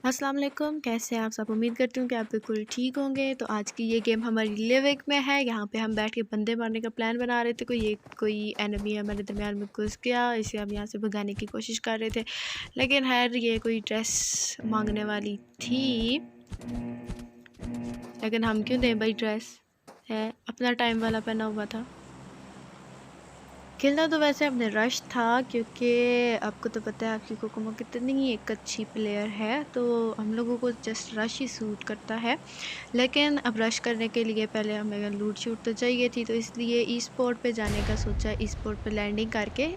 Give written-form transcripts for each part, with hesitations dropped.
अस्सलाम वालेकुम, कैसे हैं आप सब। उम्मीद करती हूँ कि आप बिल्कुल ठीक होंगे। तो आज की ये गेम हमारी लिविक में है। यहाँ पे हम बैठ के बंदे मारने का प्लान बना रहे थे। कोई एनिमी हमारे दरमियान में घुस गया, इसे हम यहाँ से भगाने की कोशिश कर रहे थे, लेकिन खैर ये कोई ड्रेस मांगने वाली थी, लेकिन हम क्यों दें भाई, ड्रेस है, अपना टाइम वाला पहना हुआ था। खेलना तो वैसे अपने रश था, क्योंकि आपको तो पता है आपकी कोकोमो कितनी एक अच्छी प्लेयर है, तो हम लोगों को जस्ट रश ही सूट करता है। लेकिन अब रश करने के लिए पहले हमें लूट शूट तो चाहिए थी, तो इसलिए ई स्पोर्ट पे जाने का सोचा। ई स्पोर्ट पे लैंडिंग करके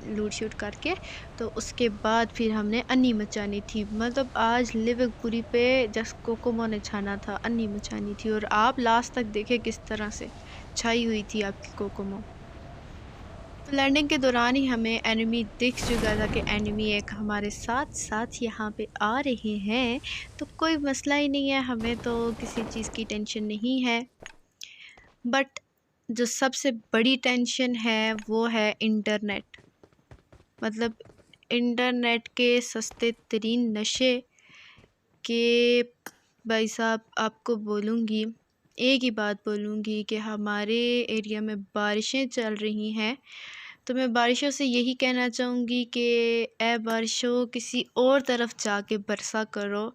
लूट शूट करके तो उसके बाद फिर हमने अन्नी मचानी थी। मतलब आज लिविकपुरी पे जस्ट कोकोमो ने छाना था, अन्नी मचानी थी। और आप लास्ट तक देखे किस तरह से छाई हुई थी आपकी कोकोमो। तो लैंडिंग के दौरान ही हमें एनिमी दिख चुका था कि एनिमी एक हमारे साथ साथ यहाँ पे आ रहे हैं। तो कोई मसला ही नहीं है, हमें तो किसी चीज़ की टेंशन नहीं है। बट जो सबसे बड़ी टेंशन है वो है इंटरनेट। मतलब इंटरनेट के सस्ते तरीन नशे के भाई साहब, आपको बोलूँगी, एक ही बात बोलूँगी कि हमारे एरिया में बारिशें चल रही हैं। तो मैं बारिशों से यही कहना चाहूँगी कि ए बारिशों, किसी और तरफ जाके बरसा करो,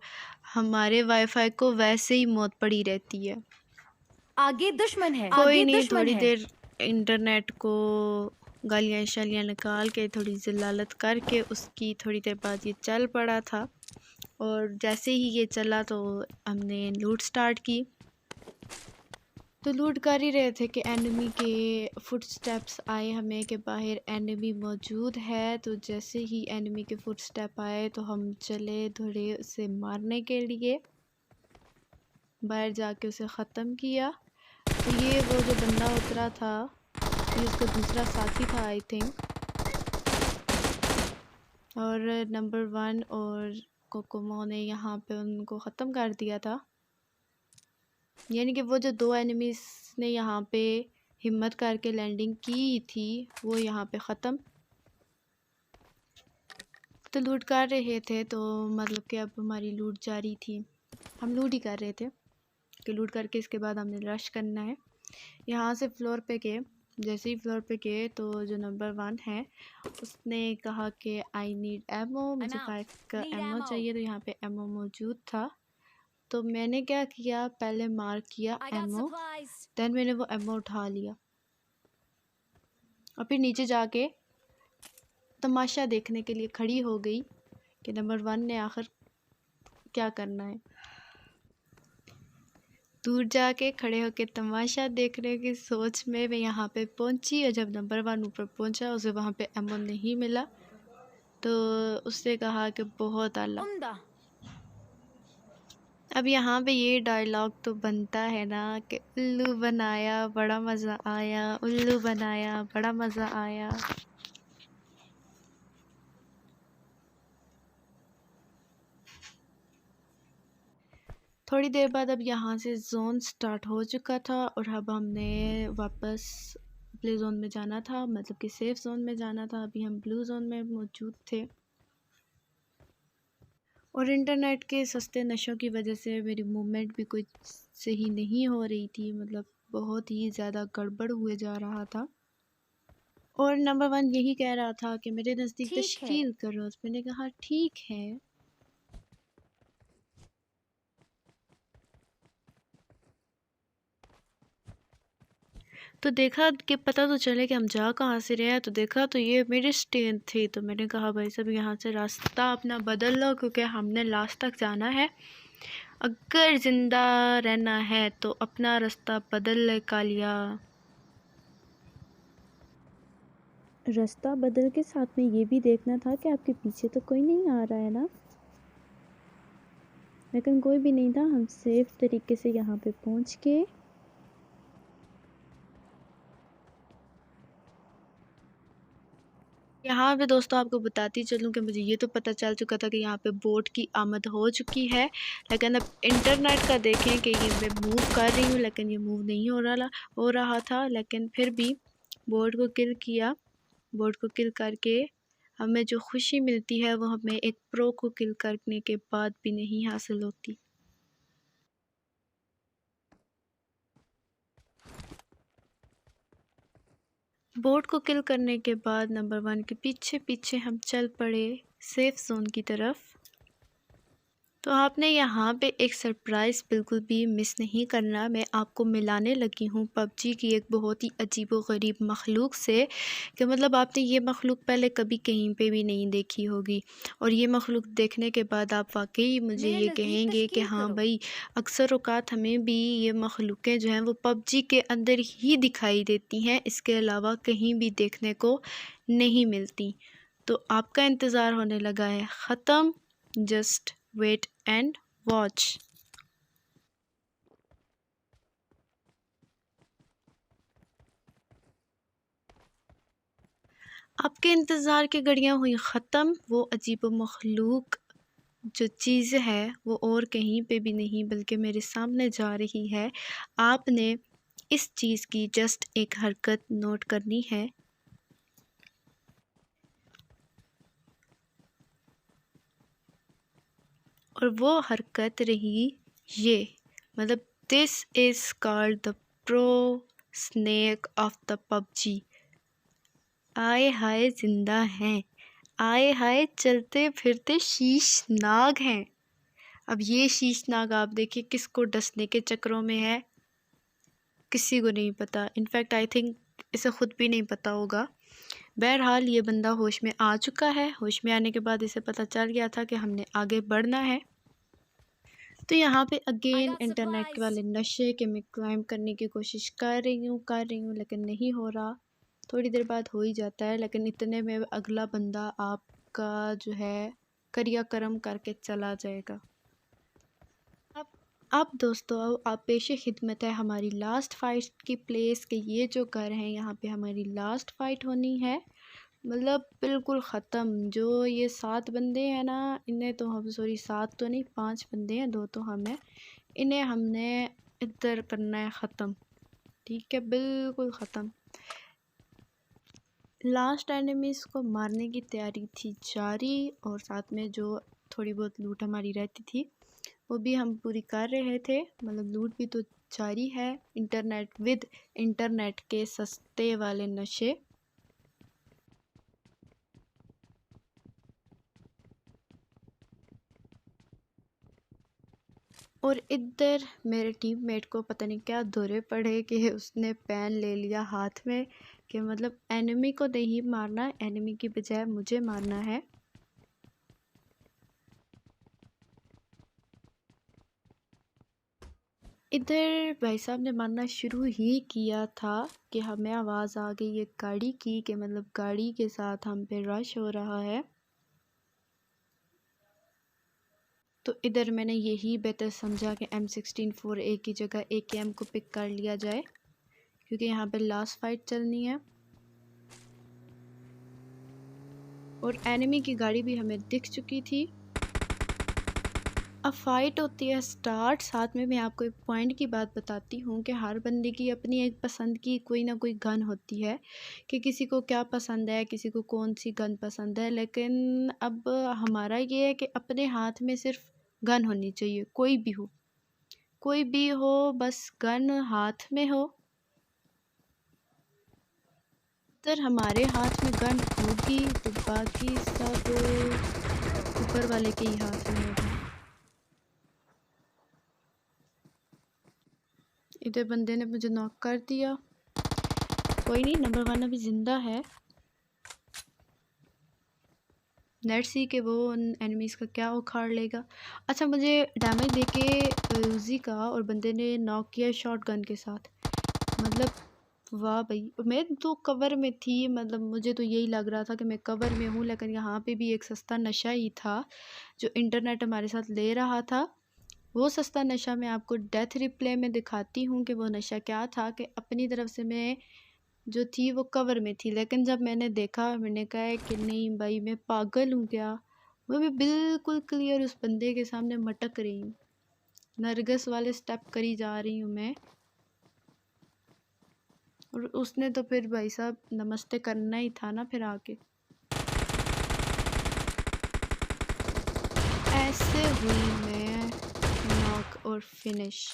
हमारे वाईफाई को वैसे ही मौत पड़ी रहती है। आगे दुश्मन है, कोई आगे नहीं, दुश्मन थोड़ी है। देर इंटरनेट को गालियाँ शालियाँ निकाल के, थोड़ी ज़लालत करके, उसकी थोड़ी देर बाद ये चल पड़ा था। और जैसे ही ये चला तो हमने लूट स्टार्ट की। तो लूट कर ही रहे थे कि एनिमी के फुटस्टेप्स आए हमें कि बाहर एनिमी मौजूद है। तो जैसे ही एनिमी के फुटस्टेप आए तो हम चले धड़े उसे मारने के लिए, बाहर जाके उसे ख़त्म किया। तो ये वो जो बंदा उतरा था, ये उसका दूसरा साथी था आई थिंक। और नंबर 1 और कोकोमो ने यहाँ पे उनको ख़त्म कर दिया था। यानी कि वो जो 2 एनिमीज़ ने यहाँ पे हिम्मत करके लैंडिंग की थी, वो यहाँ पे ख़त्म। तो लूट कर रहे थे, तो मतलब कि अब हमारी लूट जारी थी, हम लूट ही कर रहे थे कि लूट करके इसके बाद हमने रश करना है। यहाँ से फ्लोर पे गए, जैसे ही फ्लोर पे गए तो जो नंबर 1 है उसने कहा कि आई नीड एमो, मुझे 5 का एमो चाहिए। तो यहाँ पे एमो मौजूद था, तो मैंने क्या किया, पहले मार्क किया एमो, देन मैंने वो एमो उठा लिया और फिर नीचे जाके तमाशा देखने के लिए खड़ी हो गई कि नंबर 1 ने आखिर क्या करना है। दूर जाके खड़े होके तमाशा देखने की सोच में मैं यहाँ पे पहुँची। और जब नंबर 1 ऊपर पहुँचा, उसे वहाँ पे एमो नहीं मिला, तो उसने कहा कि बहुत आला। अब यहाँ पे ये डायलॉग तो बनता है ना कि उल्लू बनाया बड़ा मज़ा आया, उल्लू बनाया बड़ा मज़ा आया। थोड़ी देर बाद अब यहाँ से जोन स्टार्ट हो चुका था और अब हमने वापस प्ले जोन में जाना था, मतलब कि सेफ जोन में जाना था। अभी हम ब्लू जोन में मौजूद थे और इंटरनेट के सस्ते नशों की वजह से मेरी मूवमेंट भी कुछ सही नहीं हो रही थी, मतलब बहुत ही ज़्यादा गड़बड़ हुए जा रहा था। और नंबर 1 यही कह रहा था कि मेरे नज़दीक ठीक है। तश्कील करो, तो मैंने कहा ठीक है। तो देखा कि पता तो चले कि हम जा कहाँ से रहे हैं, तो देखा तो ये मेरी स्टेन थी। तो मैंने कहा भाई साहब यहाँ से रास्ता अपना बदल लो, क्योंकि हमने लास्ट तक जाना है। अगर ज़िंदा रहना है तो अपना रास्ता बदल ले कालिया। रास्ता बदल के साथ में ये भी देखना था कि आपके पीछे तो कोई नहीं आ रहा है ना। लेकिन कोई भी नहीं था, हम सेफ तरीके से यहाँ पे पहुँच के यहाँ पे दोस्तों आपको बताती चलूँ कि मुझे ये तो पता चल चुका था कि यहाँ पे बोट की आमद हो चुकी है। लेकिन अब इंटरनेट का देखें कि ये मैं मूव कर रही हूँ, लेकिन ये मूव नहीं हो रहा था। लेकिन फिर भी बोट को किल किया, बोट को किल करके हमें जो खुशी मिलती है वो हमें एक प्रो को किल करने के बाद भी नहीं हासिल होती। बोट को किल करने के बाद नंबर 1 के पीछे पीछे हम चल पड़े सेफ जोन की तरफ। तो आपने यहाँ पे एक सरप्राइज़ बिल्कुल भी मिस नहीं करना। मैं आपको मिलाने लगी हूँ पबजी की एक बहुत ही अजीबो-गरीब मखलूक से, कि मतलब आपने ये मखलूक पहले कभी कहीं पे भी नहीं देखी होगी, और ये मखलूक देखने के बाद आप वाक़ई मुझे मेरे ये नजदीक कहेंगे कि तशकील हाँ करो। भाई, अक्सर औक़ात हमें भी ये मखलूक़ें जो हैं वो पबजी के अंदर ही दिखाई देती हैं, इसके अलावा कहीं भी देखने को नहीं मिलती। तो आपका इंतज़ार होने लगा है ख़त्म। Just wait and watch. आपके इंतज़ार की घड़ियाँ हुई ख़त्म। वो अजीब व मखलूक जो चीज़ है वो और कहीं पे भी नहीं बल्कि मेरे सामने जा रही है। आपने इस चीज़ की जस्ट एक हरकत नोट करनी है, और वो हरकत रही ये, मतलब this is called the pro snake of the PUBG. आए हाय जिंदा हैं, आए हाय चलते फिरते शीशनाग हैं। अब ये शीशनाग आप देखिए किसको डसने के चक्करों में है, किसी को नहीं पता। इनफैक्ट आई थिंक इसे खुद भी नहीं पता होगा। बहरहाल ये बंदा होश में आ चुका है। होश में आने के बाद इसे पता चल गया था कि हमने आगे बढ़ना है। तो यहाँ पे I अगेन got इंटरनेट के supplies. वाले नशे के मैं क्लाइम करने की कोशिश कर रही हूँ लेकिन नहीं हो रहा। थोड़ी देर बाद हो ही जाता है, लेकिन इतने में अगला बंदा आपका जो है क्रियाक्रम करके चला जाएगा। अब दोस्तों आप पेशे खिदमत है हमारी लास्ट फाइट की प्लेस के। ये जो घर है यहाँ पे हमारी लास्ट फाइट होनी है, मतलब बिल्कुल ख़त्म। जो ये 7 बंदे हैं ना, इन्हें तो हम, सॉरी 7 तो नहीं, 5 बंदे हैं, 2 तो हम हैं, इन्हें हमने इधर करना है ख़त्म। ठीक है, बिल्कुल ख़त्म। लास्ट एनिमीज़ को मारने की तैयारी थी जारी, और साथ में जो थोड़ी बहुत लूट हमारी रहती थी वो भी हम पूरी कर रहे थे। मतलब लूट भी तो जारी है। इंटरनेट के सस्ते वाले नशे। और इधर मेरे टीममेट को पता नहीं क्या दौरे पड़े कि उसने पेन ले लिया हाथ में, कि मतलब एनिमी को नहीं मारना, एनिमी की बजाय मुझे मारना है। इधर भाई साहब ने मारना शुरू ही किया था कि हमें आवाज़ आ गई एक गाड़ी की, कि मतलब गाड़ी के साथ हम पे रश हो रहा है। तो इधर मैंने यही बेहतर समझा कि M16 4A की जगह AKM को पिक कर लिया जाए, क्योंकि यहाँ पे लास्ट फाइट चलनी है। और एनिमी की गाड़ी भी हमें दिख चुकी थी। अब फाइट होती है स्टार्ट। साथ में मैं आपको एक पॉइंट की बात बताती हूँ कि हर बंदे की अपनी एक पसंद की कोई ना कोई गन होती है, कि किसी को क्या पसंद है, किसी को कौन सी गन पसंद है। लेकिन अब हमारा ये है कि अपने हाथ में सिर्फ गन होनी चाहिए, कोई भी हो, कोई भी हो, बस गन हाथ में हो। अगर हमारे हाथ में गन होगी तो बाकी सब ऊपर वाले के ही हाथ में होगा। इधर बंदे ने मुझे नॉक कर दिया। कोई नहीं, नंबर 1 अभी ज़िंदा है। लेट्स सी कि वो उन एनिमीज़ का क्या उखाड़ लेगा। अच्छा, मुझे डैमेज देके उजी का और बंदे ने नॉक किया शॉट गन के साथ। मतलब वाह भाई, मैं तो कवर में थी, मतलब मुझे तो यही लग रहा था कि मैं कवर में हूँ, लेकिन यहाँ पे भी एक सस्ता नशा ही था जो इंटरनेट हमारे साथ ले रहा था। वो सस्ता नशा मैं आपको डेथ रिप्ले में दिखाती हूँ कि वो नशा क्या था। कि अपनी तरफ से मैं जो थी वो कवर में थी, लेकिन जब मैंने देखा मैंने कहा कि नहीं भाई, मैं पागल हूँ क्या। वो भी बिल्कुल क्लियर उस बंदे के सामने मटक रही हूँ, नरगिस वाले स्टेप करी जा रही हूँ मैं। और उसने तो फिर भाई साहब नमस्ते करना ही था ना फिर आके। हुई मैं नॉक और फिनिश।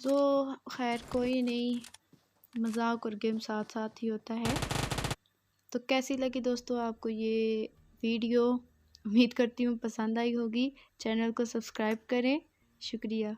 तो खैर कोई नहीं, मजाक और गेम साथ साथ ही होता है। तो कैसी लगी दोस्तों आपको ये वीडियो? उम्मीद करती हूँ पसंद आई होगी। चैनल को सब्सक्राइब करें। शुक्रिया।